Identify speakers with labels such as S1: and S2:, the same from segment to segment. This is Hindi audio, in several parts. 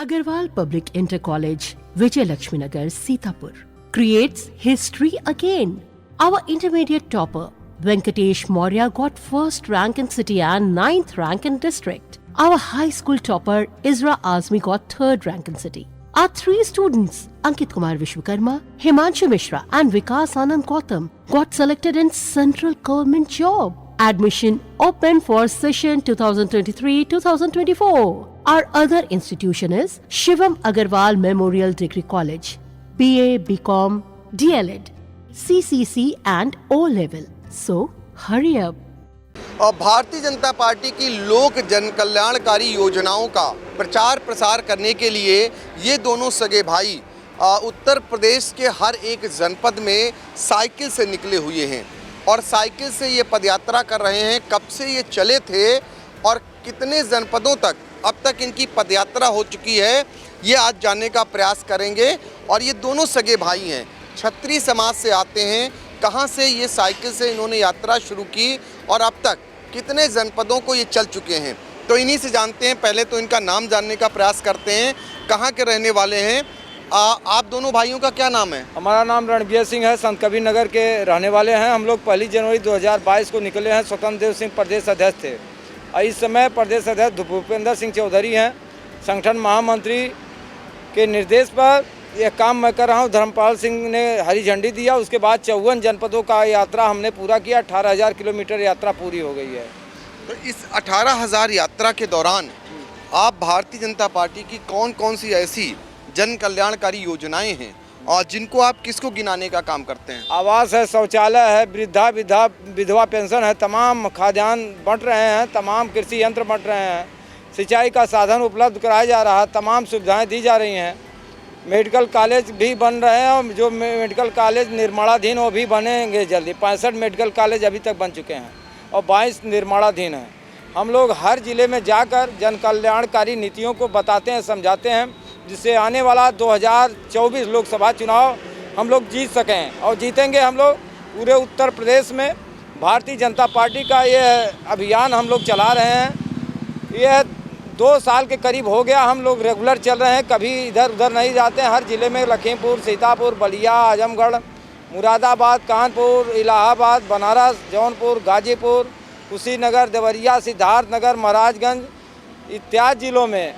S1: Agarwal Public Inter College, Vijay Lakshmi Nagar, Sitapur, creates history again. Our intermediate topper, Venkatesh Maurya, got first rank in city and 9th rank in district. Our high school topper, Isra Azmi, got third rank in city. Our three students, Ankit Kumar Vishwakarma, Himanshu Mishra and Vikas Anand Gautam, got selected in central government job. Admission open for session 2023-2024. Our other institution is Shivam Agarwal Memorial Degree College, BA, BCom, DLED, CCC and O level. So hurry up.
S2: और भारतीय जनता पार्टी की लोक जन कल्याणकारी योजनाओं का प्रचार प्रसार करने के लिए ये दोनों सगे भाई उत्तर प्रदेश के हर एक जनपद में साइकिल से निकले हुए हैं और साइकिल से ये पदयात्रा कर रहे हैं। कब से ये चले थे और कितने जनपदों तक अब तक इनकी पदयात्रा हो चुकी है, ये आज जानने का प्रयास करेंगे। और ये दोनों सगे भाई हैं, क्षत्रिय समाज से आते हैं। कहाँ से ये साइकिल से इन्होंने यात्रा शुरू की और अब तक कितने जनपदों को ये चल चुके हैं, तो इन्हीं से जानते हैं। पहले तो इनका नाम जानने का प्रयास करते हैं, कहाँ के रहने वाले हैं। आप दोनों भाइयों का क्या नाम है?
S3: हमारा नाम रणबीर सिंह है, संत कबीर नगर के रहने वाले हैं। हम लोग 1 जनवरी 2022 को निकले हैं। स्वतंत्र देव सिंह प्रदेश अध्यक्ष थे और इस समय प्रदेश अध्यक्ष भूपेंद्र सिंह चौधरी हैं। संगठन महामंत्री के निर्देश पर यह काम मैं कर रहा हूँ। धर्मपाल सिंह ने हरी झंडी दिया, उसके बाद 54 जनपदों का यात्रा हमने पूरा किया। 18,000 किलोमीटर यात्रा पूरी हो गई है।
S2: तो इस 18,000 यात्रा के दौरान आप भारतीय जनता पार्टी की कौन कौन सी ऐसी जन कल्याणकारी योजनाएं हैं और जिनको आप किसको गिनाने का काम करते हैं?
S3: आवास है, शौचालय है, विधवा पेंशन है, तमाम खाद्यान्न बंट रहे हैं, तमाम कृषि यंत्र बंट रहे हैं, सिंचाई का साधन उपलब्ध कराया जा रहा है, तमाम सुविधाएं दी जा रही हैं। मेडिकल कॉलेज भी बन रहे हैं और जो मेडिकल कॉलेज निर्माणाधीन वो भी बनेंगे जल्दी। 65 मेडिकल कॉलेज अभी तक बन चुके हैं और 22 निर्माणाधीन हैं। हम लोग हर ज़िले में जाकर जन कल्याणकारी नीतियों को बताते हैं, समझाते हैं, जिससे आने वाला 2024 लोकसभा चुनाव हम लोग जीत सकें। और जीतेंगे हम लोग पूरे उत्तर प्रदेश में। भारतीय जनता पार्टी का ये अभियान हम लोग चला रहे हैं। यह 2 साल के करीब हो गया, हम लोग रेगुलर चल रहे हैं, कभी इधर उधर नहीं जाते हैं। हर ज़िले में लखीमपुर, सीतापुर, बलिया, आजमगढ़, मुरादाबाद, कानपुर, इलाहाबाद, बनारस, जौनपुर, गाजीपुर, कुशीनगर, देवरिया, सिद्धार्थनगर, महाराजगंज इत्यादि ज़िलों में,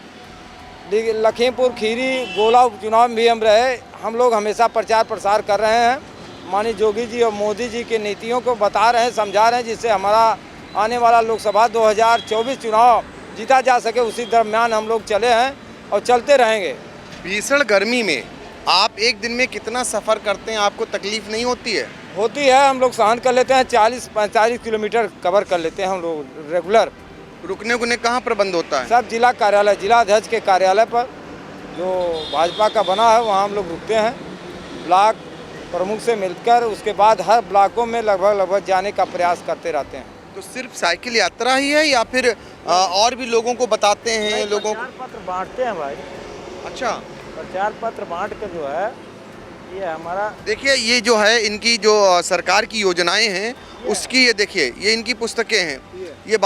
S3: लखीमपुर खीरी, गोला उपचुनाव भी हम रहे। हम लोग हमेशा प्रचार प्रसार कर रहे हैं। माननीय योगी जी और मोदी जी की नीतियों को बता रहे हैं, समझा रहे हैं, जिससे हमारा आने वाला लोकसभा 2024 चुनाव जीता जा सके। उसी दरम्यान हम लोग चले हैं और चलते रहेंगे।
S2: भीषण गर्मी में आप एक दिन में कितना सफ़र करते हैं? आपको तकलीफ नहीं होती है?
S3: होती है, हम लोग सहन कर लेते हैं। 40-45 किलोमीटर कवर कर लेते हैं हम लोग रेगुलर।
S2: रुकने उकने कहाँ प्रबंध होता है?
S3: सब जिला कार्यालय, जिला अध्यक्ष के कार्यालय पर जो भाजपा का बना है वहाँ हम लोग रुकते हैं। ब्लॉक प्रमुख से मिलकर उसके बाद हर ब्लॉकों में लगभग जाने का प्रयास करते रहते हैं।
S2: तो सिर्फ साइकिल यात्रा ही है या फिर और भी लोगों को बताते हैं? लोगों को
S3: प्रचार पत्र बांटते हैं भाई।
S2: अच्छा,
S3: प्रचार पत्र बांट कर जो है ये हमारा,
S2: देखिए ये जो है इनकी जो सरकार की योजनाएं हैं उसकी, ये देखिए ये इनकी पुस्तकें हैं। ये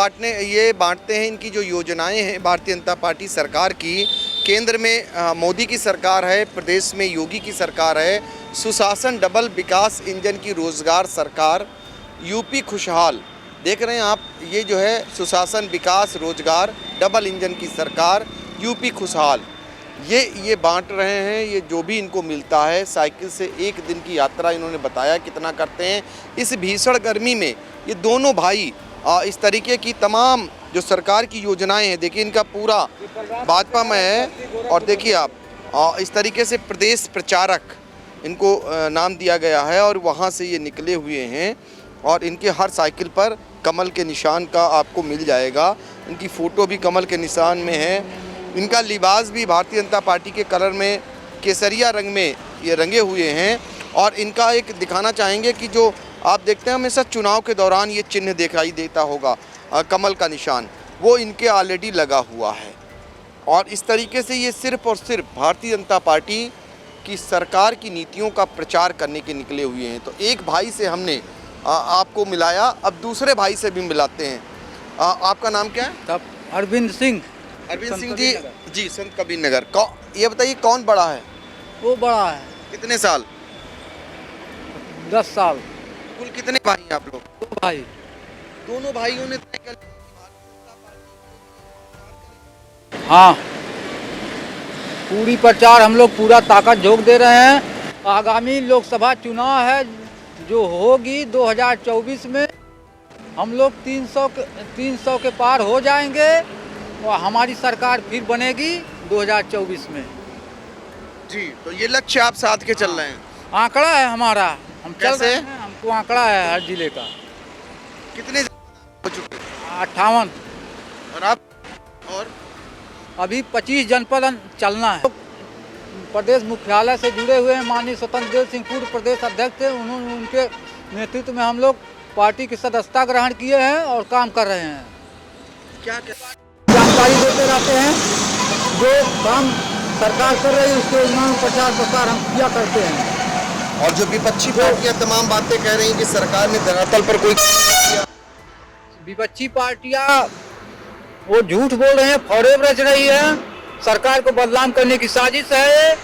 S2: बांटते हैं इनकी जो योजनाएं हैं भारतीय जनता पार्टी सरकार की। केंद्र में मोदी की सरकार है, प्रदेश में योगी की सरकार है। सुशासन डबल विकास इंजन की रोजगार सरकार, यूपी खुशहाल। देख रहे हैं आप, ये जो है सुशासन विकास रोजगार डबल इंजन की सरकार, यूपी खुशहाल, ये बांट रहे हैं। ये जो भी इनको मिलता है साइकिल से एक दिन की यात्रा इन्होंने बताया कितना करते हैं। इस भीषण गर्मी में ये दोनों भाई इस तरीके की तमाम जो सरकार की योजनाएं हैं, देखिए इनका पूरा भाजपा में है। और देखिए आप इस तरीके से प्रदेश प्रचारक इनको नाम दिया गया है और वहाँ से ये निकले हुए हैं। और इनके हर साइकिल पर कमल के निशान का आपको मिल जाएगा। इनकी फ़ोटो भी कमल के निशान में है। इनका लिबास भी भारतीय जनता पार्टी के कलर में, केसरिया रंग में ये रंगे हुए हैं। और इनका एक दिखाना चाहेंगे कि जो आप देखते हैं हमेशा चुनाव के दौरान ये चिन्ह दिखाई देता होगा, कमल का निशान, वो इनके ऑलरेडी लगा हुआ है। और इस तरीके से ये सिर्फ़ और सिर्फ भारतीय जनता पार्टी की सरकार की नीतियों का प्रचार करने के निकले हुए हैं। तो एक भाई से हमने आपको मिलाया, अब दूसरे भाई से भी मिलाते हैं। आपका नाम क्या है?
S4: अरविंद सिंह।
S2: अरविंद
S3: संत
S2: सिंह जी,
S3: कबीर नगर।
S2: जी संत कबीर नगर। ये बताइए कौन बड़ा है,
S3: वो बड़ा है,
S2: कितने साल,
S3: 10 साल।
S2: कुल कितने भाई हैं आप लोग?
S3: तो भाई
S2: दोनों भाइयों ने तय कर लिया।
S3: हाँ, पूरी प्रचार हम लोग पूरा ताकत झोंक दे रहे हैं। आगामी लोकसभा चुनाव है जो होगी 2024 में, हम लोग 300 के पार हो जाएंगे और हमारी सरकार फिर बनेगी 2024 में।
S2: जी, तो ये लक्ष्य आप साथ के चल रहे हैं।
S3: आंकड़ा है हमारा, हम चल
S2: कैसे?
S3: रहे हैं, हमको आंकड़ा है हर जिले का।
S2: कितने हो चुके हैं?
S3: 58।
S2: और आप? और
S3: अभी 25 जनपद चलना है। प्रदेश मुख्यालय से जुड़े हुए हैं माननीय स्वतंत्र देव सिंह, पूर्व प्रदेश अध्यक्ष थे, उन्होंने उनके नेतृत्व में हम लोग पार्टी की सदस्यता ग्रहण किए हैं और काम कर रहे हैं।
S2: क्या
S3: जानकारी देते रहते हैं, जो काम सरकार कर रही है उसके उन्होंने प्रचार प्रसार हम किया करते हैं।
S2: और जो विपक्षी पार्टियां तमाम बातें कह रही हैं कि सरकार ने धरातल पर कोई किया।
S3: विपक्षी पार्टियां वो झूठ बोल रहे हैं, फरेब रच रही है, सरकार को बदनाम करने की साजिश है।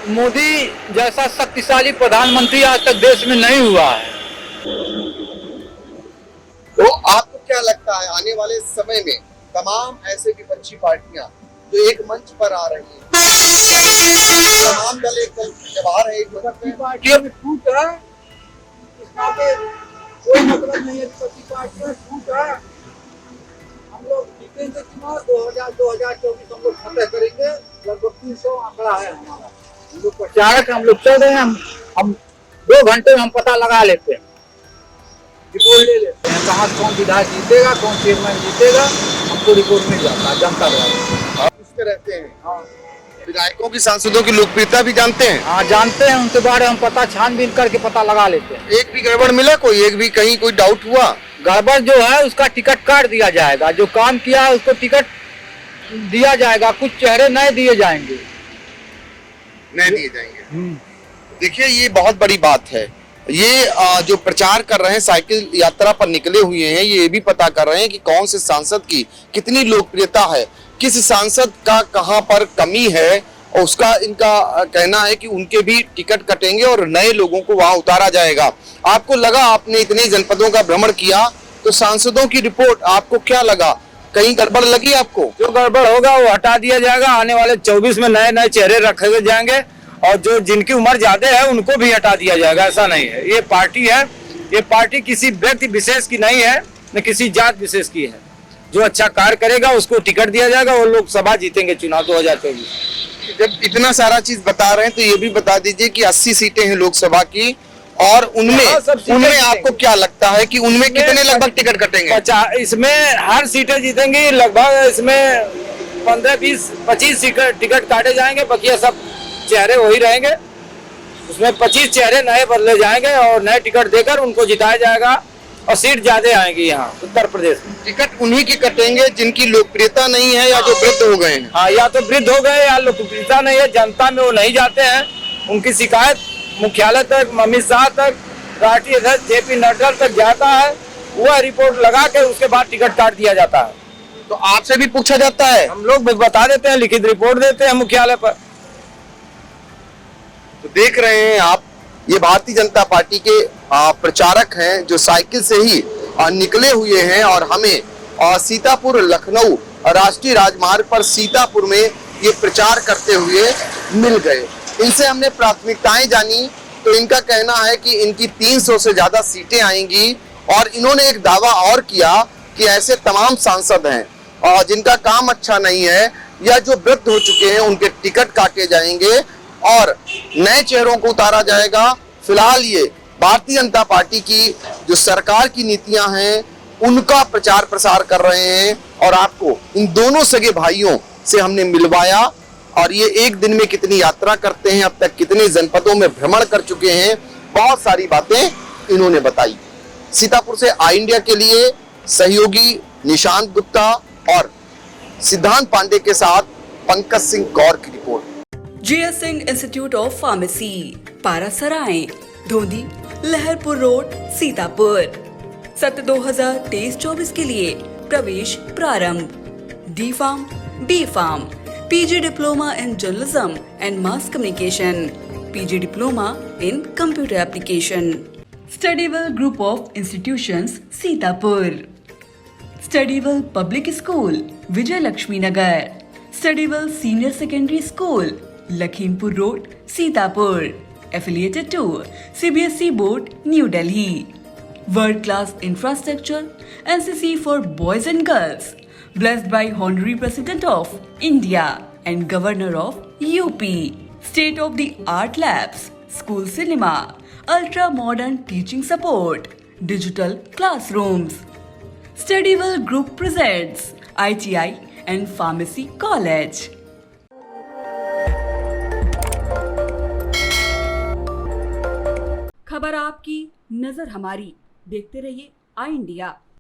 S3: मोदी जैसा शक्तिशाली प्रधानमंत्री आज तक देश में नहीं हुआ है।
S2: तो आपको क्या लगता है आने वाले समय में तमाम ऐसे विपक्षी पार्टियां जो एक मंच पर आ रही हैं, तमाम दल एक दल जब आ रहे हैं,
S3: पार्टियों में छूट है, इस नाते कोई मतलब नहीं है। विपक्षी पार्टियों में छूट है, हम लोग जीतेंगे चुनाव 2024 हम लोग फतेह करेंगे। लगभग 300 आंकड़ा है हमारा। हम लोग प्रचारक हम लोग चल रहे हैं, हम 2 घंटे में हम पता लगा लेते हैं, रिपोर्ट ले लेते हैं कहाँ कौन विधायक जीतेगा, कौन चेयरमैन जीतेगा, हमको रिपोर्ट मिल जाता है जनता द्वारा।
S2: पूछते रहते हैं। हाँ, विधायकों की, सांसदों की लोकप्रियता भी जानते हैं।
S3: हाँ जानते हैं, उनके बारे में हम पता छानबीन करके पता लगा लेते हैं।
S2: एक भी गड़बड़ मिला, कोई एक भी कहीं कोई डाउट हुआ?
S3: गड़बड़ जो है उसका टिकट काट दिया जाएगा, जो काम किया है उसको टिकट दिया जाएगा, कुछ चेहरे नए दिए जाएंगे।
S2: नहीं दिए जाएंगे। देखिए ये बहुत बड़ी बात है। ये जो प्रचार कर रहे हैं, साइकिल यात्रा पर निकले हुए हैं, ये भी पता कर रहे हैं कि कौन से सांसद की कितनी लोकप्रियता है, किस सांसद का कहां पर कमी है, और उसका इनका कहना है कि उनके भी टिकट कटेंगे और नए लोगों को वहां उतारा जाएगा। आपको लगा, आपने इतने जनपदों का भ्रमण किया, तो सांसदों की रिपोर्ट आपको क्या लगा, कहीं गड़बड़ लगी आपको?
S3: जो गड़बड़ होगा वो हटा दिया जाएगा। आने वाले 24 में नए नए चेहरे रखे जाएंगे और जो जिनकी उम्र ज्यादा है उनको भी हटा दिया जाएगा। ऐसा नहीं है, ये पार्टी है, ये पार्टी किसी व्यक्ति विशेष की नहीं है, न किसी जात विशेष की है। जो अच्छा कार्य करेगा उसको टिकट दिया जाएगा और लोकसभा जीतेंगे चुनाव 2024।
S2: जब इतना सारा चीज बता रहे हैं तो ये भी बता दीजिए कि 80 सीटें हैं लोकसभा की, और उनमें आपको क्या लगता है कि उनमें कितने लगभग टिकट कटेंगे?
S3: इसमें हर सीटें जीतेंगी लगभग, इसमें 15-20-25 टिकट काटे जाएंगे, बाकी सब चेहरे वही रहेंगे। उसमें 25 चेहरे नए बदले जाएंगे और नए टिकट देकर उनको जिताया जाएगा और सीट ज्यादा आएंगी यहाँ उत्तर प्रदेश में।
S2: टिकट उन्हीं की कटेंगे जिनकी लोकप्रियता नहीं है या जो वृद्ध हो गए हैं।
S3: हाँ, या तो वृद्ध हो गए या लोकप्रियता नहीं है, जनता में वो नहीं जाते हैं। उनकी शिकायत मुख्यालय तक, अमित शाह तक, राष्ट्रीय अध्यक्ष JP नड्डा तक जाता है, वह रिपोर्ट लगा के उसके बाद टिकट काट दिया जाता है।
S2: तो आपसे भी पूछा जाता है?
S3: हम लोग बता देते हैं, लिखित रिपोर्ट देते हैं मुख्यालय पर।
S2: तो देख रहे हैं आप, ये भारतीय जनता पार्टी के प्रचारक हैं जो साइकिल से ही निकले हुए हैं और हमें सीतापुर लखनऊ राष्ट्रीय राजमार्ग पर सीतापुर में ये प्रचार करते हुए मिल गए। इनसे हमने प्राथमिकताएं जानी, तो इनका कहना है कि इनकी 300 से ज्यादा सीटें आएंगी, और इन्होंने एक दावा और किया कि ऐसे तमाम सांसद हैं जिनका काम अच्छा नहीं है या जो वृद्ध हो चुके हैं उनके टिकट काटे जाएंगे और नए चेहरों को उतारा जाएगा। फिलहाल ये भारतीय जनता पार्टी की जो सरकार की नीतियां हैं उनका प्रचार प्रसार कर रहे हैं, और आपको इन दोनों सगे भाइयों से हमने मिलवाया, और ये एक दिन में कितनी यात्रा करते हैं, अब तक कितने जनपदों में भ्रमण कर चुके हैं, बहुत सारी बातें इन्होंने बताई। सीतापुर से आई इंडिया के लिए सहयोगी निशांत गुप्ता और सिद्धांत पांडे के साथ पंकज सिंह गौर की report.
S4: GS Singh institute of pharmacy, Parasrai, Dhondhi, Laharpur road, Sitapur. सत्र 2023-24 के लिए प्रवेश प्रारंभ। D.Pharm B.Pharm, PG Diploma in Journalism and Mass Communication, PG Diploma in Computer Application. Studyville Group of Institutions, Sitapur. Studyville Public School, Vijay Lakshmi Nagar. Studyville Senior Secondary School, Lakhimpur Road, Sitapur. Affiliated to CBSE Board, New Delhi. World-class infrastructure, NCC for boys and girls. Blessed by Honorary President of India and Governor of UP. State-of-the-art labs, school cinema, ultra-modern teaching support, digital classrooms. Studyville Group presents ITI and Pharmacy College. खबर आपकी, नजर हमारी। देखते रहिए आई इंडिया।